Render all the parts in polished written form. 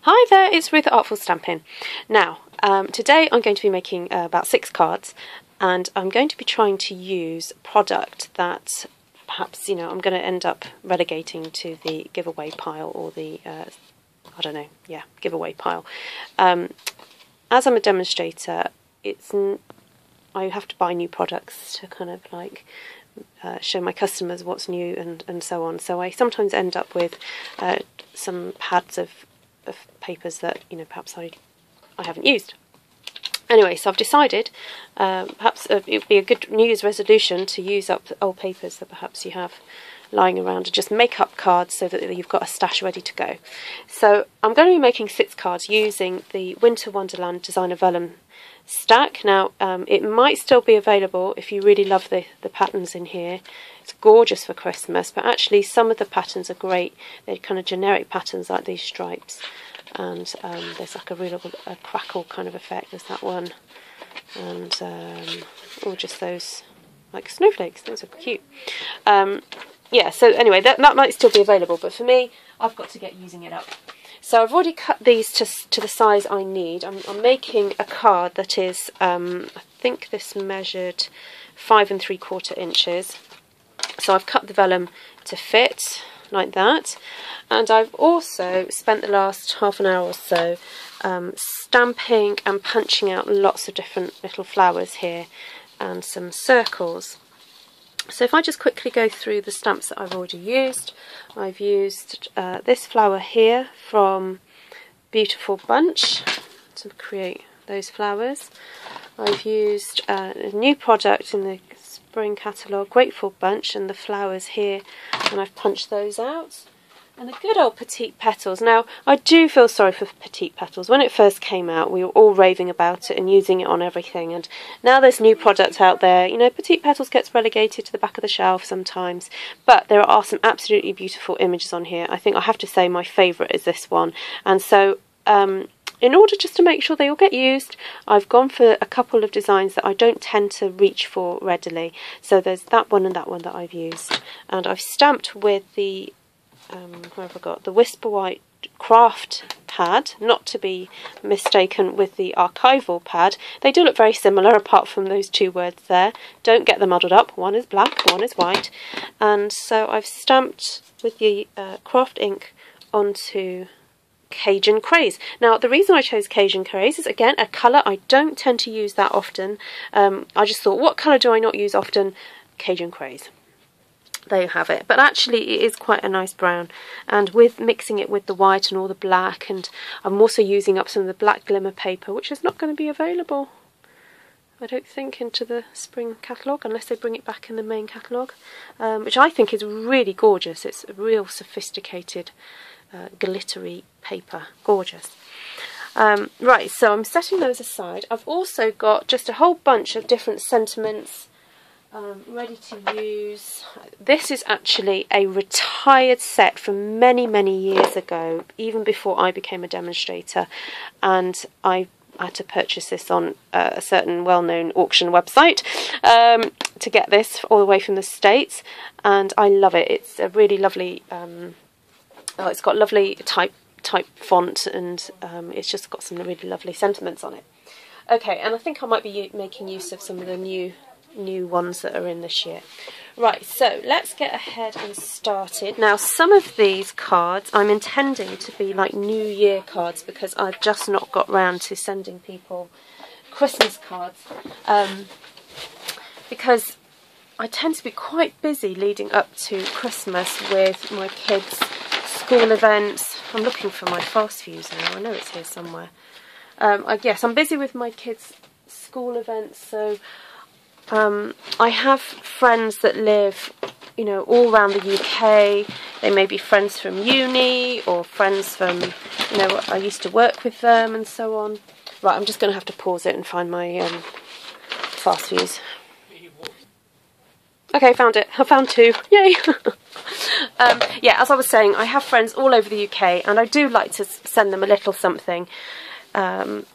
Hi there, it's Ruth at Artful Stampin. Now, today I'm going to be making about 6 cards, and I'm going to be trying to use a product that perhaps, I'm going to end up relegating to the giveaway pile, or the, giveaway pile. As I'm a demonstrator, I have to buy new products to kind of like show my customers what's new and so on. So I sometimes end up with some pads of papers that perhaps I haven't used. Anyway, so I've decided perhaps it would be a good New Year's resolution to use up old papers that perhaps you have lying around and just make up cards so that you've got a stash ready to go. So I'm going to be making 6 cards using the Winter Wonderland Designer Vellum stack. Now it might still be available if you really love the patterns in here. It's gorgeous for Christmas, but actually some of the patterns are great. They're kind of generic patterns like these stripes, and there's like a crackle kind of effect. There's that one, and or just those like snowflakes. Those are cute. Yeah, so anyway, that might still be available, but for me, I've got to get using it up. So I've already cut these to the size I need. I'm making a card that is, I think this measured 5 3/4 inches. So I've cut the vellum to fit like that. And I've also spent the last half an hour or so stamping and punching out lots of different little flowers here and some circles. So if I just quickly go through the stamps that I've already used, I've used this flower here from Beautiful Bunch to create those flowers. I've used a new product in the spring catalogue, Grateful Bunch, and the flowers here, and I've punched those out. And the good old Petite Petals. Now, I do feel sorry for Petite Petals. When it first came out, we were all raving about it and using it on everything. And now there's new product out there. Petite Petals gets relegated to the back of the shelf sometimes. But there are some absolutely beautiful images on here. I think I have to say my favourite is this one. And so, in order just to make sure they all get used, I've gone for a couple of designs that I don't tend to reach for readily. So there's that one and that one that I've used. And I've stamped with the where have I got? The Whisper White craft pad, not to be mistaken with the archival pad. They do look very similar apart from those 2 words there. Don't get them muddled up. One is black, one is white. And so I've stamped with the craft ink onto Cajun Craze. Now the reason I chose Cajun Craze is again a colour I don't tend to use that often. I just thought, what colour do I not use often? Cajun Craze. There you have it. But actually it is quite a nice brown, and with mixing it with the white and all the black, and I'm also using up some of the black glimmer paper, which is not going to be available, I don't think, into the spring catalogue unless they bring it back in the main catalogue, which I think is really gorgeous. It's a real sophisticated glittery paper. Gorgeous. Right, so I'm setting those aside. I've also got just a whole bunch of different sentiments ready to use. This is actually a retired set from many years ago, even before I became a demonstrator, and I had to purchase this on a certain well-known auction website to get this all the way from the States, and I love it. It's a really lovely, it's got lovely type font, and it's just got some really lovely sentiments on it. Okay, and I think I might be making use of some of the new ones that are in this year. Right, so let's get ahead and started. Now, some of these cards I'm intending to be like New Year cards because I've just not got round to sending people Christmas cards, because I tend to be quite busy leading up to Christmas with my kids' school events. I'm looking for my fast fuse now. I know it's here somewhere. Yes, I'm busy with my kids' school events, so I have friends that live, all around the UK. They may be friends from uni or friends from, I used to work with them and so on. Right, I'm just going to have to pause it and find my fast fuse. Okay, found it. I found 2. Yay! Yeah, as I was saying, I have friends all over the UK, and I do like to send them a little something. And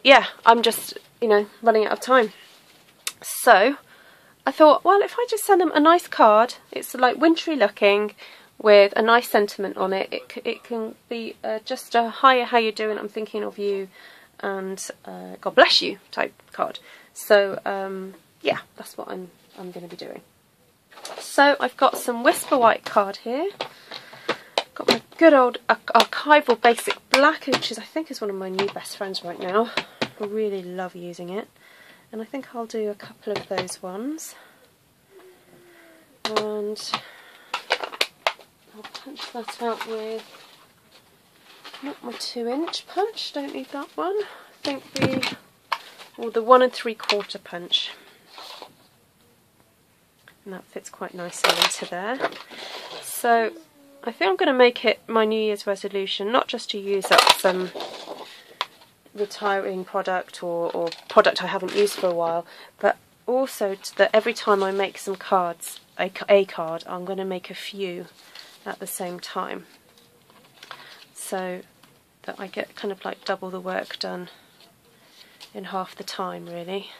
yeah, I'm just running out of time. So I thought, well, if I just send them a nice card, it's like wintry looking, with a nice sentiment on it. It can be just a "Hiya, how you doing? I'm thinking of you," and "God bless you" type card. So yeah, that's what I'm going to be doing. So I've got some Whisper White card here. Got my good old archival basic black, which I think is one of my new best friends right now. I really love using it, and I think I'll do a couple of those ones. And I'll punch that out with not my 2-inch punch. Don't need that one. I think the 1 3/4 punch. And that fits quite nicely into there. So I think I'm going to make it my New Year's resolution, not just to use up some retiring product or product I haven't used for a while, but also that every time I make some cards, a card, I'm going to make a few at the same time, so that I get kind of like double the work done in half the time, really.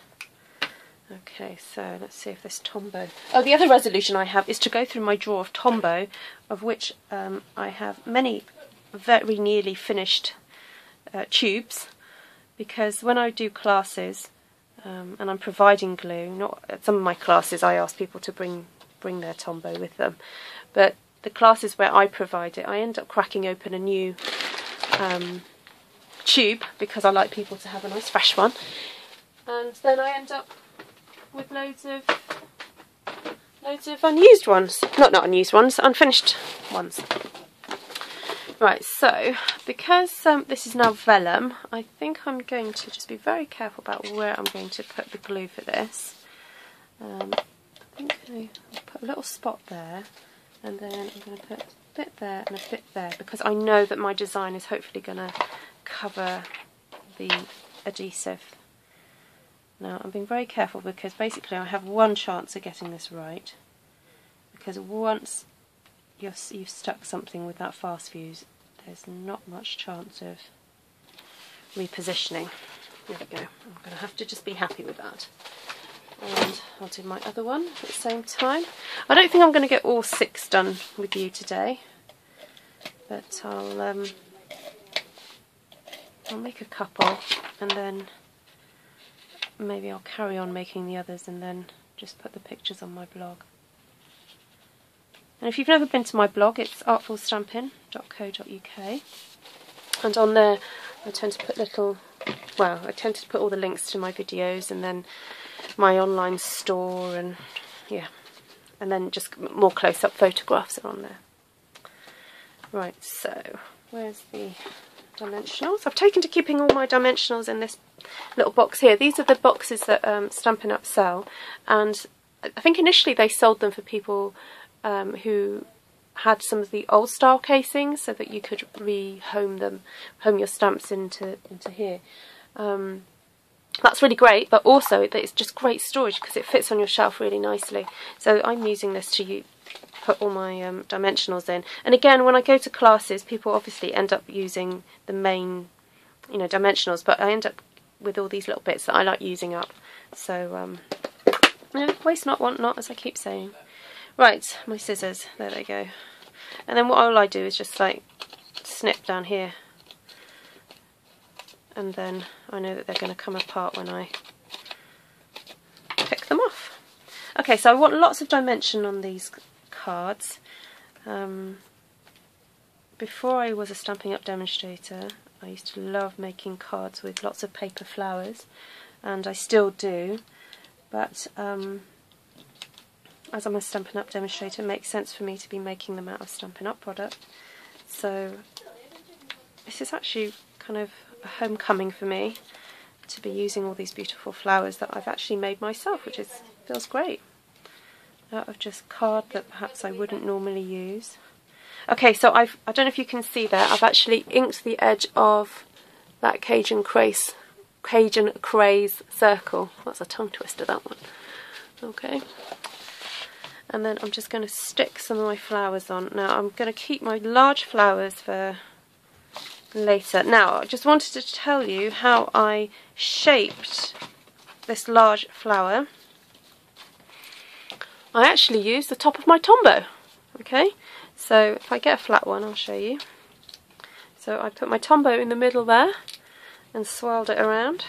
Okay, so let's see if this Tombow... Oh, the other resolution I have is to go through my drawer of Tombow, of which I have many very nearly finished tubes, because when I do classes and I'm providing glue, not at some of my classes I ask people to bring their Tombow with them, but the classes where I provide it, I end up cracking open a new tube because I like people to have a nice fresh one, and then I end up with loads of unused ones. Not unused ones, unfinished ones. Right, so because this is now vellum, I think I'm going to just be very careful about where I'm going to put the glue for this. I think I'll put a little spot there, and then I'm going to put a bit there and a bit there, because I know that my design is hopefully going to cover the adhesive. Now I'm being very careful because basically I have one chance of getting this right, because once you've stuck something with that fast fuse, there's not much chance of repositioning. There we go. I'm going to have to just be happy with that. And I'll do my other one at the same time. I don't think I'm going to get all 6 done with you today, but I'll make a couple, and then maybe I'll carry on making the others and then just put the pictures on my blog. And if you've never been to my blog, it's artfulstampin.co.uk, and on there I tend to put I tend to put all the links to my videos, and then my online store, and yeah, and then just more close-up photographs are on there. Right, so where's the dimensionals? I've taken to keeping all my dimensionals in this little box here. These are the boxes that Stampin Up sell, and I think initially they sold them for people who had some of the old style casings, so that you could home your stamps into here. That's really great, but also it's just great storage because it fits on your shelf really nicely. So I'm using this to put all my dimensionals in. And again, when I go to classes, people obviously end up using the main, dimensionals, but I end up with all these little bits that I like using up. So, waste not, want not, as I keep saying. Right, my scissors, there they go. And then what all I do is just like snip down here, and then I know that they're going to come apart when I pick them off. Okay, so I want lots of dimension on these cards. Before I was a Stampin' Up demonstrator, I used to love making cards with lots of paper flowers, and I still do, but as I'm a Stampin' Up demonstrator, it makes sense for me to be making them out of Stampin' Up product. So this is actually kind of a homecoming for me, to be using all these beautiful flowers that I've actually made myself, which feels great, out of just card that perhaps I wouldn't normally use. Okay, so I don't know if you can see there, I've actually inked the edge of that Cajun Craze circle. That's a tongue twister, that one. Okay. And then I'm just going to stick some of my flowers on. Now I'm going to keep my large flowers for later. Now I just wanted to tell you how I shaped this large flower. I actually used the top of my Tombow. Okay, So if I get a flat one, I'll show you. So I put my Tombow in the middle there and swirled it around,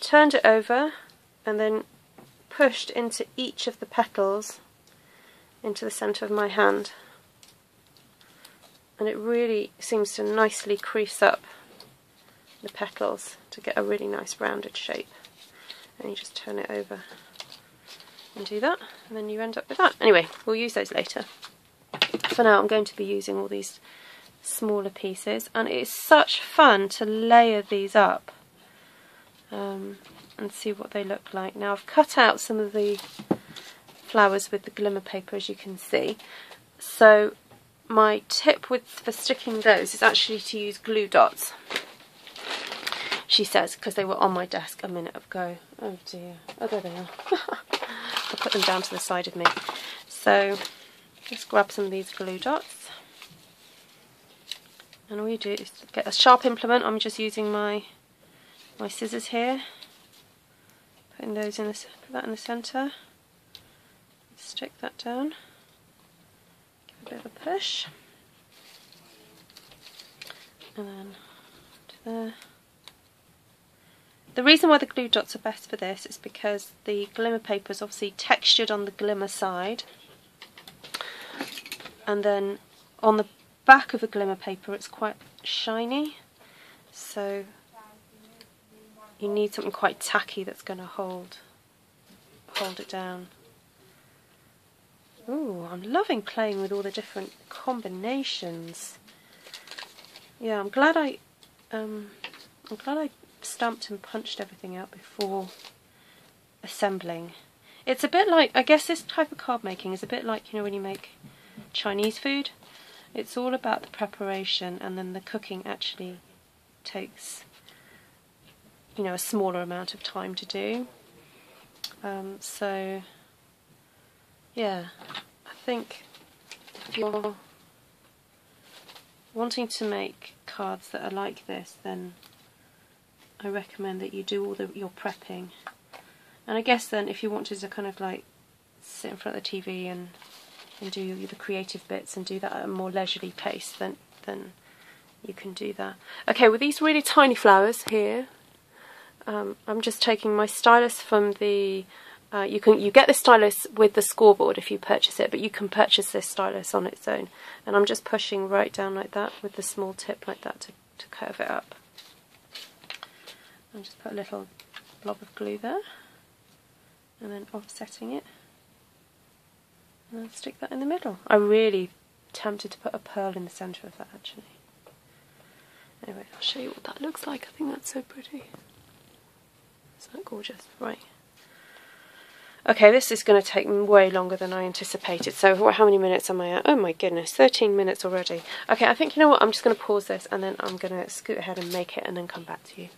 turned it over, and then pushed into each of the petals into the centre of my hand. And it really seems to nicely crease up the petals to get a really nice rounded shape. And you just turn it over and do that, and then you end up with that. Anyway, we'll use those later. For now, I'm going to be using all these smaller pieces, and it is such fun to layer these up and see what they look like. Now, I've cut out some of the flowers with the glimmer paper, as you can see. So my tip for sticking those is actually to use glue dots, she says, because they were on my desk a minute ago. Oh dear. Oh, there they are. I'll put them down to the side of me. So just grab some of these glue dots, and all you do is get a sharp implement. I'm just using my scissors here, putting those in put that in the centre, stick that down, give a bit of a push, and then to there. The reason why the glue dots are best for this is because the glimmer paper is obviously textured on the glimmer side, and then on the back of the glimmer paper it's quite shiny, so you need something quite tacky that's going to hold it down. Ooh, I'm loving playing with all the different combinations. Yeah, I'm glad I stamped and punched everything out before assembling. It's a bit like, I guess this type of card making is a bit like, you know, when you make Chinese food. It's all about the preparation, and then the cooking actually takes, you know, a smaller amount of time to do. So yeah, I think if you're wanting to make cards that are like this, then I recommend that you do all your prepping. And I guess then if you wanted to kind of like sit in front of the TV and do the creative bits and do that at a more leisurely pace, then you can do that. Okay, with these really tiny flowers here, I'm just taking my stylus from the you get this stylus with the scoreboard if you purchase it, but you can purchase this stylus on its own, and I'm just pushing right down like that with the small tip like that to curve it up. I'll just put a little blob of glue there, and then offsetting it, and I'll stick that in the middle. I'm really tempted to put a pearl in the centre of that actually. Anyway, I'll show you what that looks like. I think that's so pretty. Isn't that gorgeous? Right. Okay, this is going to take way longer than I anticipated. So how many minutes am I at? Oh my goodness, 13 minutes already. Okay, I think, you know what, I'm just going to pause this and then I'm going to scoot ahead and make it and then come back to you.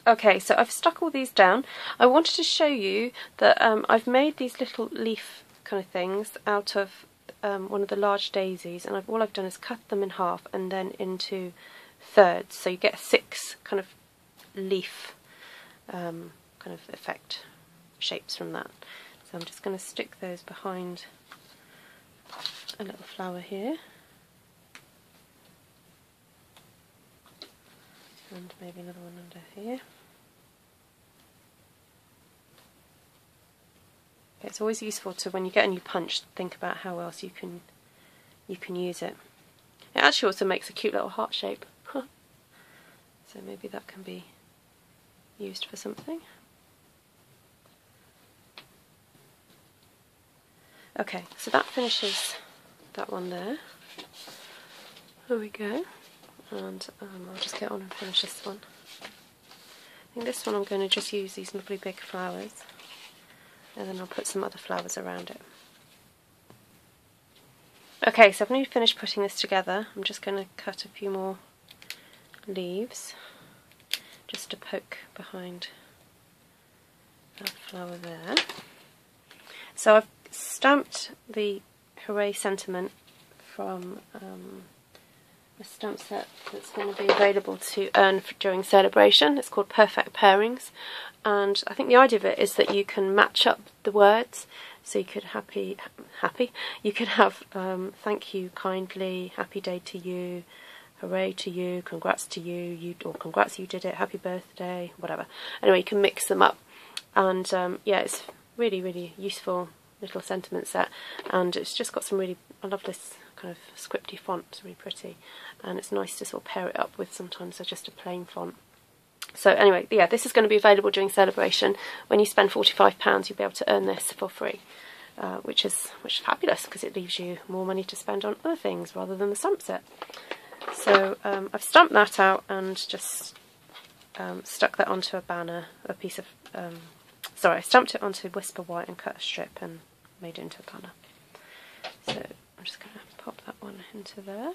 Okay, so I've stuck all these down. I wanted to show you that I've made these little leaf kind of things out of one of the large daisies, and all I've done is cut them in half and then into thirds, so you get 6 kind of leaf kind of effect shapes from that. So I'm just going to stick those behind a little flower here, and maybe another one under here. It's always useful to, when you get a new punch, think about how else you can use it. It actually also makes a cute little heart shape. So maybe that can be used for something. Okay, so that finishes that one there. There we go. And I'll just get on and finish this one. I think this one I'm going to just use these lovely big flowers, and then I'll put some other flowers around it. Okay, so I've nearly finished putting this together. I'm just going to cut a few more leaves just to poke behind that flower there. So I've stamped the Hooray sentiment from a stamp set that's going to be available to earn during celebration. It's called Perfect Pairings, and I think the idea of it is that you can match up the words. So you could you could have thank you kindly, happy day to you, hooray to you, congrats to you, or congrats you did it, happy birthday, whatever. Anyway, you can mix them up, and yeah, it's really useful little sentiment set, and it's just got some really, I love this kind of scripty font, it's really pretty, and it's nice to sort of pair it up with sometimes just a plain font. So anyway, yeah, this is going to be available during celebration. When you spend £45, you'll be able to earn this for free, which is fabulous, because it leaves you more money to spend on other things rather than the stamp set. So I've stamped that out and just stuck that onto a banner, a piece of, sorry, I stamped it onto Whisper White and cut a strip and made it into a banner. So I'm just going to pop that one into there.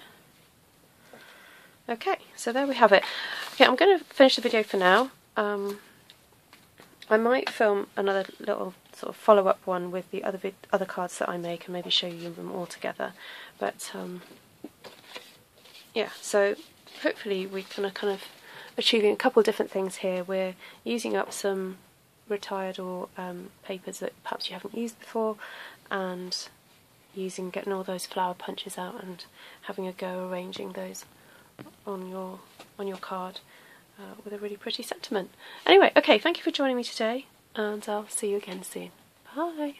Okay, so there we have it. Okay, I'm going to finish the video for now. I might film another little sort of follow-up one with the other cards that I make and maybe show you them all together. But yeah, so hopefully we can kind of achieving a couple of different things here. We're using up some retired or papers that perhaps you haven't used before, and getting all those flower punches out and having a go arranging those on your card with a really pretty sentiment. Anyway, okay, thank you for joining me today, and I'll see you again soon. Bye!